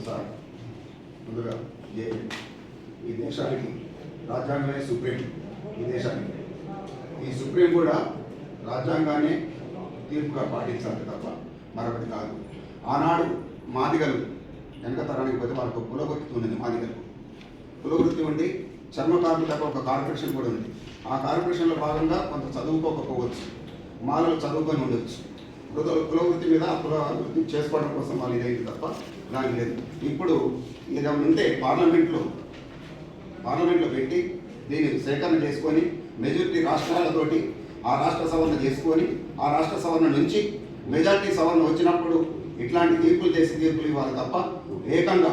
Sir ముందుగా ఈ దేశానికి రాజ్యాంగమే సుప్రీం. ఈ దేశానికి ఈ సుప్రీం కూడా రాజ్యాంగాన్ని తీర్పుగా పాటించాలి తప్ప మరొకటి కాదు. ఆనాడు మాదిగలు వెనక తరానికి పోతే వాళ్ళకు కులవృత్తి ఉన్నది. మాదిగలు కులవృత్తి ఉండి చర్మకారులకు ఒక కార్పొరేషన్ కూడా ఉంది. ఆ కార్పొరేషన్లో భాగంగా కొంత చదువుకోకపోవచ్చు, మాలలు చదువుకొని ఉండొచ్చు. కులవృత్తి మీద కులవృత్తి చేసుకోవడం కోసం వాళ్ళు ఇదైంది తప్ప దాని లేదు. ఇప్పుడు ఏదైనా ఉంటే పార్లమెంట్లో పెట్టి దీన్ని సేకరణ చేసుకొని మెజారిటీ రాష్ట్రాలతోటి ఆ రాష్ట్ర సవరణ చేసుకొని ఆ రాష్ట్ర సవరణ నుంచి మెజారిటీ సవరణ వచ్చినప్పుడు ఇట్లాంటి తీర్పులు ఇవ్వాలి తప్ప ఏకంగా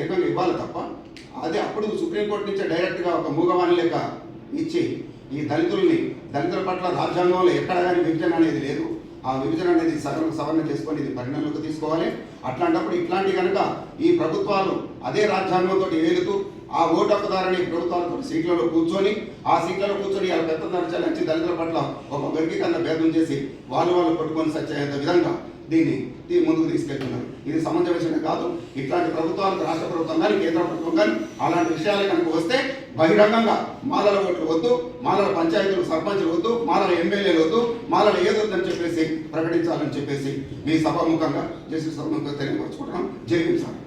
ఏకంగా ఇవ్వాలి తప్ప అదే అప్పుడు సుప్రీంకోర్టు నుంచే డైరెక్ట్గా ఒక మూగవాణి లెక్క ఇచ్చి ఈ దళితుల పట్ల రాజ్యాంగంలో ఎక్కడ కానీ విభజన అనేది లేదు. ఆ విభజన అనేది సవరణ చేసుకొని ఇది పరిగణలోకి తీసుకోవాలి. అట్లాంటప్పుడు ఇట్లాంటి కనుక ఈ ప్రభుత్వాలు అదే రాజ్యాంగంతో ఏలుతూ ఆ ఓటు హక్కుదారని ప్రభుత్వాలతో సీట్లలో కూర్చొని వాళ్ళ పెద్ద దర్జాలు వచ్చి దళితుల పట్ల ఒక వర్గీకరణ భేదం చేసి వాళ్ళు కొట్టుకొని సచ్చేంత విధంగా దీన్ని ముందుకు తీసుకెళ్తున్నారు. ఇది సమంజసమే కాదు. ఇట్లాంటి ప్రభుత్వాలకు రాష్ట్ర ప్రభుత్వం కానీ కేంద్ర ప్రభుత్వం కానీ అలాంటి విషయాలు కనుక వస్తే బహిరంగంగా మాలల ఓట్లు వద్దు, మాలల పంచాయతీలు సర్పంచులు వద్దు, మాలల ఎమ్మెల్యేలు వద్దు, మాలల ఏదొద్దని చెప్పేసి ప్రకటించాలని చెప్పేసి మీ సభాముఖంగా జస్టిస్ సభముఖంగా తెలియపరచుకుంటున్నాం. జై హింద్ సార్.